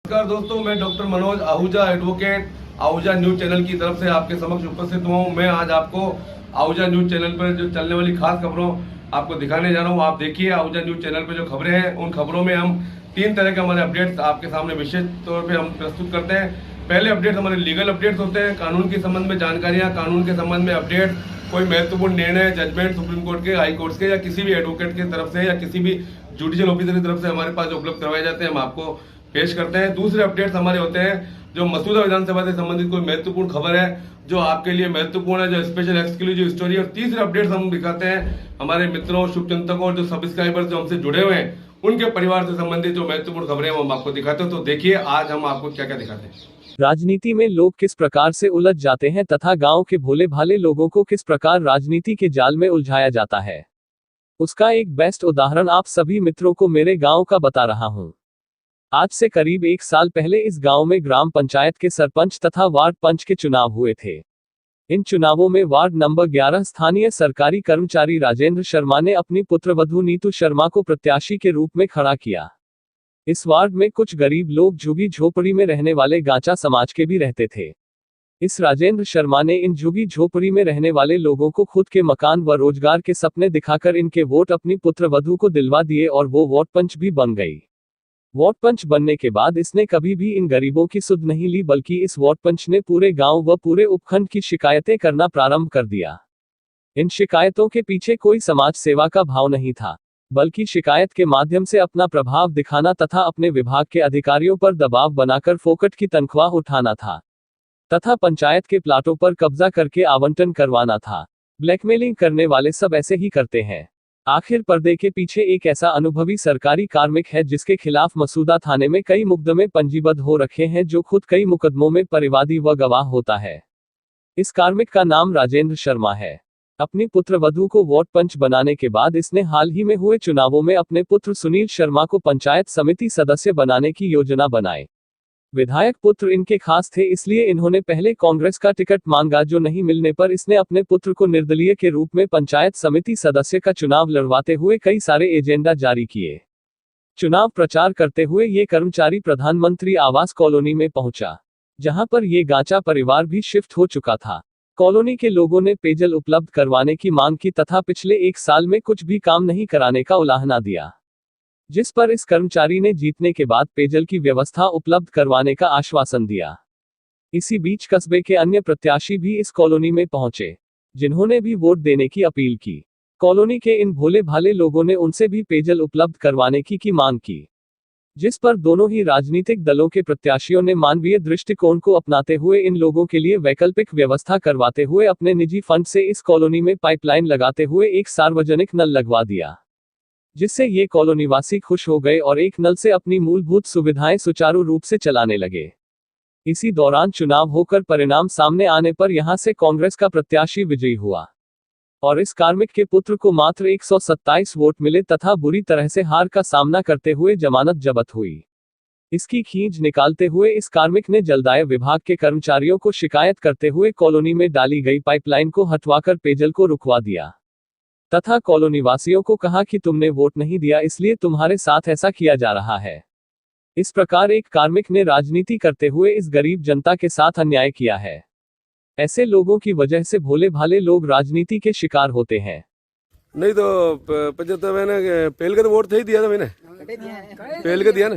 नमस्कार दोस्तों, मैं doctor Manoj Ahuja advocate Ahuja news channel की तरफ से आपके समक्ष उपस्थित हुआ हूँ। मैं आज आपको आहूजा न्यूज चैनल पर जो चलने वाली खास खबरों आपको दिखाने जा रहा हूँ। आप देखिए, आहूजा न्यूज चैनल पर जो खबरें हैं उन खबरों में हम 3 तरह के हमारे अपडेट्स आपके सामने विशेष तौर पर हम प्रस्तुत करते हैं। पहले अपडेट हमारे लीगल अपडेट्स होते हैं, कानून के संबंध में जानकारियाँ, कानून के संबंध में अपडेट, कोई महत्वपूर्ण निर्णय, जजमेंट सुप्रीम कोर्ट के, हाई कोर्ट के या किसी भी एडवोकेट की तरफ से या किसी भी जुडिशियल ऑफिसर की तरफ से हमारे पास जो उपलब्ध करवाए जाते हैं हम आपको पेश करते हैं। दूसरे अपडेट्स हमारे होते हैं जो मसूदा विधानसभा से संबंधित कोई महत्वपूर्ण खबर है जो आपके लिए महत्वपूर्ण है, जो स्पेशल एक्सक्लूसिव स्टोरी। और तीसरे अपडेट्स हम दिखाते हैं हमारे मित्रों, शुभचिंतकों और जो सब्सक्राइबर्स जो हमसे जुड़े हुए हैं उनके परिवार से संबंधित जो महत्वपूर्ण खबरें हम आपको दिखाते हैं। तो देखिए आज हम आपको क्या क्या दिखाते हैं। राजनीति में लोग किस प्रकार से उलझ जाते हैं तथा गांव के भोले भाले लोगों को किस प्रकार राजनीति के जाल में उलझाया जाता है, उसका एक बेस्ट उदाहरण आप सभी मित्रों को मेरे गांव का बता रहा हूं। आज से करीब 1 साल पहले इस गांव में ग्राम पंचायत के सरपंच तथा वार्ड पंच के चुनाव हुए थे। इन चुनावों में वार्ड नंबर 11 स्थानीय सरकारी कर्मचारी राजेंद्र शर्मा ने अपनी पुत्रवधू नीतू शर्मा को प्रत्याशी के रूप में खड़ा किया। इस वार्ड में कुछ गरीब लोग झुग्गी झोपड़ी में रहने वाले गांचा समाज के भी रहते थे। इस राजेंद्र शर्मा ने इन झुग्गी झोपड़ी में रहने वाले लोगों को खुद के मकान व रोजगार के सपने दिखाकर इनके वोट अपनी पुत्रवधू को दिलवा दिए और वो वार्ड पंच भी बन गई। वार्ड पंच बनने के बाद इसने कभी भी इन गरीबों की सुध नहीं ली, बल्कि इस वार्ड पंच ने पूरे गांव व पूरे उपखंड की शिकायतें करना प्रारंभ कर दिया। इन शिकायतों के पीछे कोई समाज सेवा का भाव नहीं था, बल्कि शिकायत के माध्यम से अपना प्रभाव दिखाना तथा अपने विभाग के अधिकारियों पर दबाव बनाकर फोकट की तनख्वाह उठाना था तथा पंचायत के प्लाटों पर कब्जा करके आवंटन करवाना था। ब्लैकमेलिंग करने वाले सब ऐसे ही करते हैं। आखिर पर्दे के पीछे एक ऐसा अनुभवी सरकारी कार्मिक है जिसके खिलाफ मसूदा थाने में कई मुकदमे पंजीबद्ध हो रखे हैं, जो खुद कई मुकदमों में परिवादी व गवाह होता है। इस कार्मिक का नाम राजेंद्र शर्मा है। अपनी पुत्रवधू को वार्ड पंच बनाने के बाद इसने हाल ही में हुए चुनावों में अपने पुत्र सुनील शर्मा को पंचायत समिति सदस्य बनाने की योजना बनाई। विधायक पुत्र इनके खास थे, इसलिए इन्होंने पहले कांग्रेस का टिकट मांगा, जो नहीं मिलने पर इसने अपने पुत्र को निर्दलीय के रूप में पंचायत समिति सदस्य का चुनाव लड़वाते हुए कई सारे एजेंडा जारी किए। चुनाव प्रचार करते हुए ये कर्मचारी प्रधानमंत्री आवास कॉलोनी में पहुंचा, जहां पर ये गांचा परिवार भी शिफ्ट हो चुका था। कॉलोनी के लोगों ने पेयजल उपलब्ध करवाने की मांग की तथा पिछले 1 साल में कुछ भी काम नहीं कराने का उलाहना दिया, जिस पर इस कर्मचारी ने जीतने के बाद पेयजल की व्यवस्था उपलब्ध करवाने का आश्वासन दिया। इसी बीच कस्बे के अन्य प्रत्याशी भी इस कॉलोनी में पहुंचे, जिन्होंने भी वोट देने की अपील की। कॉलोनी के इन भोले भाले लोगों ने उनसे भी पेयजल उपलब्ध करवाने की मांग की, जिस पर दोनों ही राजनीतिक दलों के प्रत्याशियों ने मानवीय दृष्टिकोण को अपनाते हुए इन लोगों के लिए वैकल्पिक व्यवस्था करवाते हुए अपने निजी फंड से इस कॉलोनी में पाइपलाइन लगाते हुए एक सार्वजनिक नल लगवा दिया, जिससे ये कॉलोनीवासी खुश हो गए और एक नल से अपनी मूलभूत सुविधाएं सुचारू रूप से चलाने लगे। इसी दौरान चुनाव होकर परिणाम सामने आने पर यहां से कांग्रेस का प्रत्याशी विजयी हुआ और इस कार्मिक के पुत्र को मात्र 127 वोट मिले तथा बुरी तरह से हार का सामना करते हुए जमानत जब्त हुई। इसकी खींच निकालते हुए इस कार्मिक ने जलदाय विभाग के कर्मचारियों को शिकायत करते हुए कॉलोनी में डाली गई पाइपलाइन को हटवाकर पेयजल को रुकवा दिया तथा कॉलोनी वासियों को कहा कि तुमने वोट नहीं दिया, इसलिए तुम्हारे साथ ऐसा किया जा रहा है। इस प्रकार एक कार्मिक ने राजनीति करते हुए इस गरीब जनता के साथ अन्याय किया है। ऐसे लोगों की वजह से भोले भाले लोग राजनीति के शिकार होते हैं। नहीं तो 75 मैंने पहल का तो वोट थे ही दिया था, मैंने पहल का दिया ना।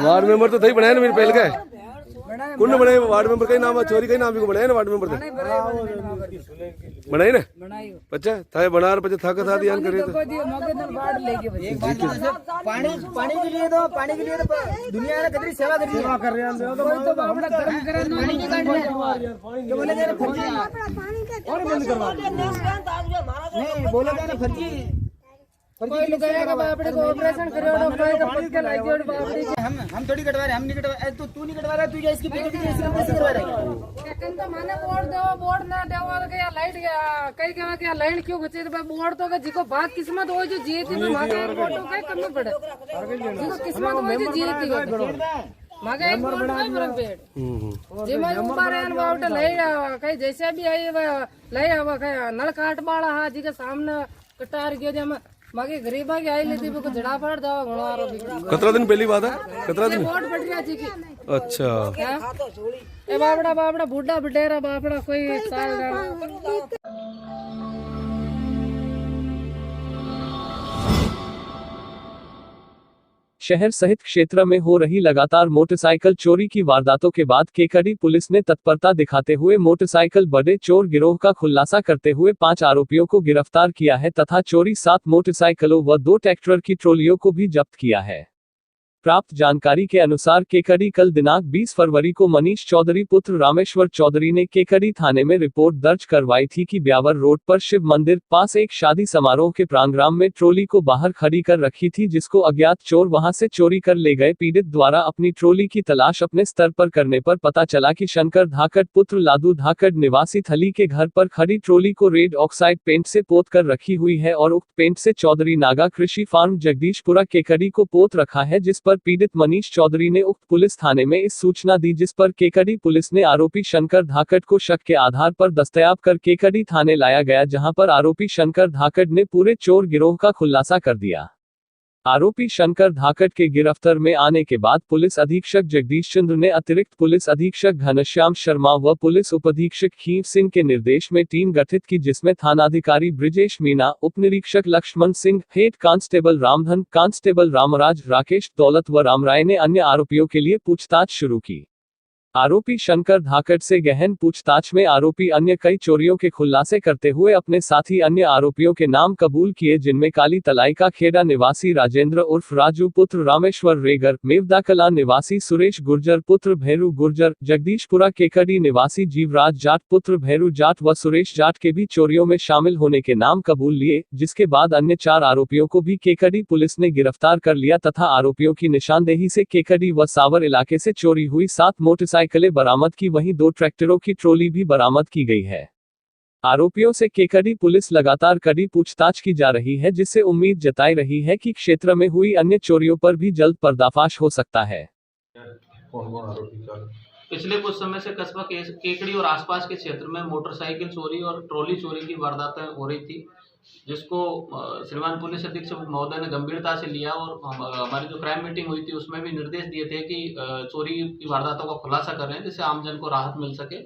वार्ड मेंबर तो थे ही बनाया ना, मेरे पहल का कौन बनाए वार्ड मेंबर का ही नाम चोरी का ही नाम भी को बनाया ना, वार्ड मेंबर था बनाई ना। अच्छा था बना रहा था का था ध्यान करिए तो पानी के लिए तो दुनिया ने कितनी सेवा कर रहे हैं, तो हमने कर्म करे नहीं बोले ना फर्जी अपने को ऑपरेशन करे हम थोड़ी कटवा रहे, हम नहीं कटवा, तो तू नहीं कटवा रहा, तू क्या इसकी पेटी करवा रहा है? माने बोर्ड दो, बोर्ड ना देवो क्या लाइट गया कई क्या क्या लाइन क्यों खचे तो बोर्ड तो का जिको बात किस्मत हो जो जीती तो मागे बोर्ड तो कई करना पड़े, जिको किस्मत हो जो जीती मागे एक बोर्ड नहीं बरन पेड़ जे मैं ऊपर है बाउट लई कई जैसे भी आई लई आवा कई नल काट बाड़ा हा जी के सामने कटार गयो जे बाकी गरीबा की आई लेती भी कुछ जड़ा पड़ जाओ घणो आरोपी कतरा दिन पहली बात है, कतरा दिन? वोट बढ़ रहा थी कि अच्छा, ए बापड़ा बापड़ा बूढ़ा बटेरा बापड़ा कोई साल जाना शहर सहित क्षेत्र में हो रही लगातार मोटरसाइकिल चोरी की वारदातों के बाद केकड़ी पुलिस ने तत्परता दिखाते हुए मोटरसाइकिल बड़े चोर गिरोह का खुलासा करते हुए 5 आरोपियों को गिरफ्तार किया है तथा चोरी 7 मोटरसाइकिलों व 2 ट्रैक्टर की ट्रॉलियों को भी जब्त किया है। प्राप्त जानकारी के अनुसार केकड़ी कल दिनांक 20 फरवरी को मनीष चौधरी पुत्र रामेश्वर चौधरी ने केकड़ी थाने में रिपोर्ट दर्ज करवाई थी कि ब्यावर रोड पर शिव मंदिर पास एक शादी समारोह के प्रांगण में ट्रॉली को बाहर खड़ी कर रखी थी, जिसको अज्ञात चोर वहां से चोरी कर ले गए। पीड़ित द्वारा अपनी ट्रॉली की तलाश अपने स्तर पर करने पर पता चला कि शंकर धाकड़ पुत्र लादू धाकड़ निवासी थली के घर पर खड़ी ट्रॉली को रेड ऑक्साइड पेंट से पोत कर रखी हुई है और उक्त पेंट से चौधरी नागा कृषि फार्म जगदीशपुरा केकड़ी को पोत रखा है, जिस पर पीड़ित मनीष चौधरी ने उक्त पुलिस थाने में इस सूचना दी, जिस पर केकड़ी पुलिस ने आरोपी शंकर धाकड़ को शक के आधार पर दस्तयाब कर केकड़ी थाने लाया गया, जहां पर आरोपी शंकर धाकड़ ने पूरे चोर गिरोह का खुलासा कर दिया। आरोपी शंकर धाकड़ के गिरफ्तार में आने के बाद पुलिस अधीक्षक जगदीश चंद्र ने अतिरिक्त पुलिस अधीक्षक घनश्याम शर्मा व पुलिस उपाधीक्षक खींव सिंह के निर्देश में टीम गठित की, जिसमें थानाधिकारी ब्रिजेश मीना, उपनिरीक्षक Laxman Singh, head constable Ramdhan, constable Ramraj, Rakesh Daulat व रामराय ने अन्य आरोपियों के लिए पूछताछ शुरू की। आरोपी शंकर धाकड़ से गहन पूछताछ में आरोपी अन्य कई चोरियों के खुलासे करते हुए अपने साथी अन्य आरोपियों के नाम कबूल किए, जिनमें काली तलाई का खेड़ा निवासी राजेंद्र उर्फ राजू पुत्र रामेश्वर रेगर, मेवदाकला निवासी सुरेश गुर्जर पुत्र भैरू गुर्जर, जगदीशपुरा केकड़ी निवासी जीवराज जाट पुत्र भैरू जाट व सुरेश जाट के भी चोरियों में शामिल होने के नाम कबूल लिए, जिसके बाद अन्य 4 आरोपियों को भी केकड़ी पुलिस ने गिरफ्तार कर लिया तथा आरोपियों की निशानदेही से केकड़ी व सावर इलाके से चोरी हुई 7 मोटरसाइकिलें बरामद की, वहीं 2 ट्रैक्टरों की ट्रॉली भी बरामद की गई है। आरोपियों से केकड़ी पुलिस लगातार कड़ी पूछताछ की जा रही है, जिससे उम्मीद जताई रही है कि क्षेत्र में हुई अन्य चोरियों पर भी जल्द पर्दाफाश हो सकता है। पिछले कुछ समय से कस्बा केकड़ी और आसपास के क्षेत्र में मोटरसाइकिल चोरी और ट्रॉली चोरी की वारदातें हो रही थी, जिसको श्रीमान पुलिस अधीक्षक महोदय ने गंभीरता से लिया और हमारी जो क्राइम मीटिंग हुई थी उसमें भी निर्देश दिए थे कि चोरी की वारदातों का खुलासा कर रहे हैं, जिससे आमजन को राहत मिल सके।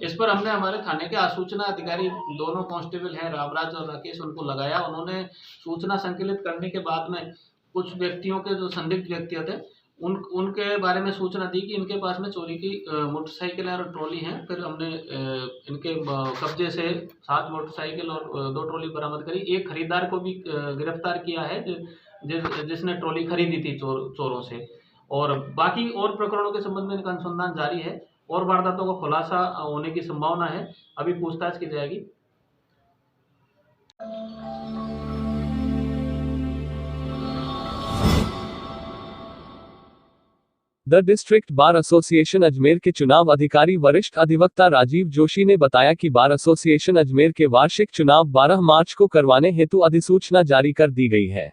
इस पर हमने हमारे थाने के आसूचना अधिकारी दोनों कांस्टेबल हैं रामराज और राकेश, उनको लगाया। उन्होंने सूचना संकलित करने के बाद में कुछ व्यक्तियों के जो संदिग्ध व्यक्ति थे उनके बारे में सूचना दी कि इनके पास में चोरी की मोटरसाइकिल और ट्रॉली हैं। फिर हमने इनके कब्जे से 7 मोटरसाइकिल और 2 ट्रॉली बरामद करी। एक खरीदार को भी गिरफ्तार किया है जिसने ट्रॉली खरीदी थी चोरों से, और बाकी और प्रकरणों के संबंध में इनका अनुसंधान जारी है और वारदातों का खुलासा होने की संभावना है। अभी पूछताछ की जाएगी। The district bar association Ajmer के चुनाव अधिकारी वरिष्ठ अधिवक्ता राजीव जोशी ने बताया कि बार एसोसिएशन अजमेर के वार्षिक चुनाव 12 मार्च को करवाने हेतु अधिसूचना जारी कर दी गई है।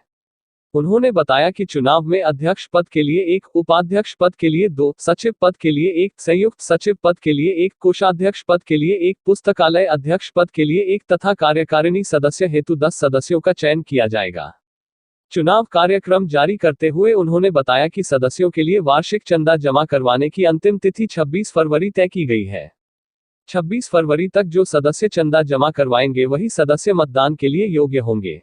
उन्होंने बताया कि चुनाव में अध्यक्ष पद के लिए 1, उपाध्यक्ष पद के लिए 2, सचिव पद के लिए 1, संयुक्त सचिव पद के लिए 1, कोषाध्यक्ष पद के लिए 1, पुस्तकालय अध्यक्ष पद के लिए 1 तथा कार्यकारिणी सदस्य हेतु 10 सदस्यों का चयन किया जाएगा। चुनाव कार्यक्रम जारी करते हुए उन्होंने बताया कि सदस्यों के लिए वार्षिक चंदा जमा करवाने की अंतिम तिथि 26 फरवरी तय की गई है। 26 फरवरी तक जो सदस्य चंदा जमा करवाएंगे वही सदस्य मतदान के लिए योग्य होंगे।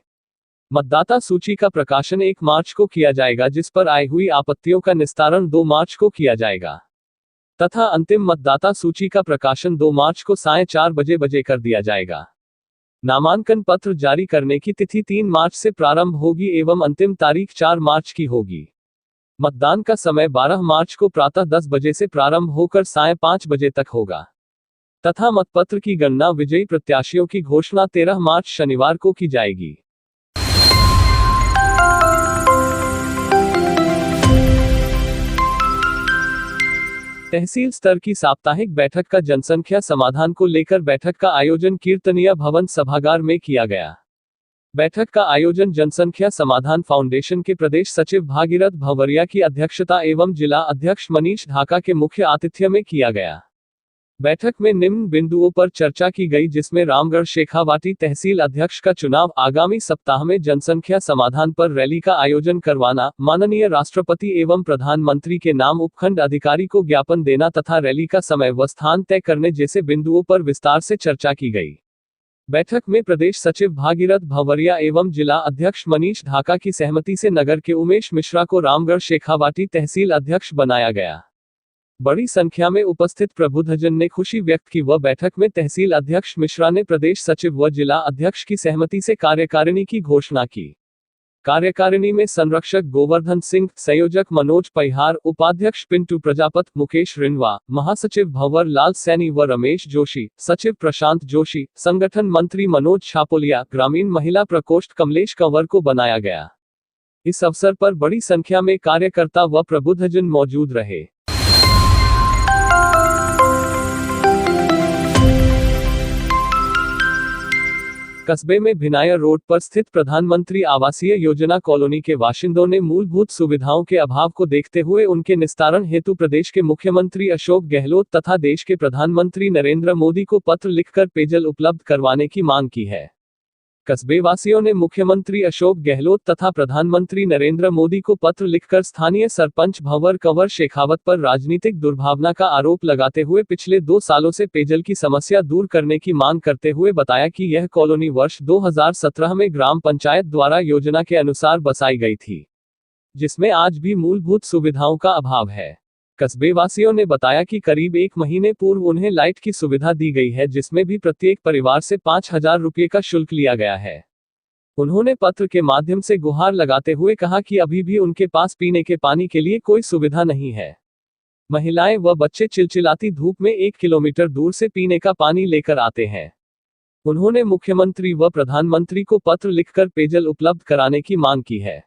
मतदाता सूची का प्रकाशन 1 मार्च को किया जाएगा, जिस पर आई हुई आपत्तियों का निस्तारण 2 मार्च को किया जाएगा तथा अंतिम मतदाता सूची का प्रकाशन 2 मार्च को सायं 4 बजे कर दिया जाएगा। नामांकन पत्र जारी करने की तिथि 3 मार्च से प्रारंभ होगी एवं अंतिम तारीख 4 मार्च की होगी। मतदान का समय 12 मार्च को प्रातः 10 बजे से प्रारंभ होकर सायं 5 बजे तक होगा तथा मतपत्र की गणना विजयी प्रत्याशियों की घोषणा 13 मार्च शनिवार को की जाएगी। तहसील स्तर की साप्ताहिक बैठक का जनसंख्या समाधान को लेकर बैठक का आयोजन कीर्तनिया भवन सभागार में किया गया। बैठक का आयोजन जनसंख्या समाधान फाउंडेशन के प्रदेश सचिव भागीरथ भंवरिया की अध्यक्षता एवं जिला अध्यक्ष मनीष ढाका के मुख्य आतिथ्य में किया गया। बैठक में निम्न बिंदुओं पर चर्चा की गई, जिसमें रामगढ़ शेखावाटी तहसील अध्यक्ष का चुनाव, आगामी सप्ताह में जनसंख्या समाधान पर रैली का आयोजन करवाना, माननीय राष्ट्रपति एवं प्रधानमंत्री के नाम उपखंड अधिकारी को ज्ञापन देना तथा रैली का समय व स्थान तय करने जैसे बिंदुओं पर विस्तार से चर्चा की गई। बैठक में प्रदेश सचिव भागीरथ भंवरिया एवं जिला अध्यक्ष मनीष ढाका की सहमति से नगर के उमेश मिश्रा को रामगढ़ शेखावाटी तहसील अध्यक्ष बनाया गया। बड़ी संख्या में उपस्थित प्रबुद्धजन ने खुशी व्यक्त की व बैठक में तहसील अध्यक्ष मिश्रा ने प्रदेश सचिव व जिला अध्यक्ष की सहमति से कार्यकारिणी की घोषणा की। कार्यकारिणी में संरक्षक गोवर्धन सिंह, संयोजक मनोज पहिहार, उपाध्यक्ष पिंटू प्रजापत, मुकेश रिंवा, महासचिव भंवर लाल सैनी व रमेश जोशी, सचिव प्रशांत जोशी, संगठन मंत्री मनोज छापोलिया, ग्रामीण महिला प्रकोष्ठ कमलेश कंवर को बनाया गया। इस अवसर पर बड़ी संख्या में कार्यकर्ता व प्रबुद्धजन मौजूद रहे। कस्बे में भिनायर रोड पर स्थित प्रधानमंत्री आवासीय योजना कॉलोनी के बाशिंदों ने मूलभूत सुविधाओं के अभाव को देखते हुए उनके निस्तारण हेतु प्रदेश के मुख्यमंत्री अशोक गहलोत तथा देश के प्रधानमंत्री नरेंद्र मोदी को पत्र लिखकर पेयजल उपलब्ध करवाने की मांग की है। कस्बे वासियों ने मुख्यमंत्री अशोक गहलोत तथा प्रधानमंत्री नरेंद्र मोदी को पत्र लिखकर स्थानीय सरपंच भंवर कंवर शेखावत पर राजनीतिक दुर्भावना का आरोप लगाते हुए पिछले 2 सालों से पेयजल की समस्या दूर करने की मांग करते हुए बताया कि यह कॉलोनी वर्ष 2017 में ग्राम पंचायत द्वारा योजना के अनुसार बसाई गई थी, जिसमें आज भी मूलभूत सुविधाओं का अभाव है। कस्बे वासियों ने बताया कि करीब 1 महीने पूर्व उन्हें लाइट की सुविधा दी गई है, जिसमें भी प्रत्येक परिवार से 5,000 रुपये का शुल्क लिया गया है। उन्होंने पत्र के माध्यम से गुहार लगाते हुए कहा कि अभी भी उनके पास पीने के पानी के लिए कोई सुविधा नहीं है। महिलाएं व बच्चे चिलचिलाती धूप में 1 किलोमीटर दूर से पीने का पानी लेकर आते हैं। उन्होंने मुख्यमंत्री व प्रधानमंत्री को पत्र लिखकर पेयजल उपलब्ध कराने की मांग की है।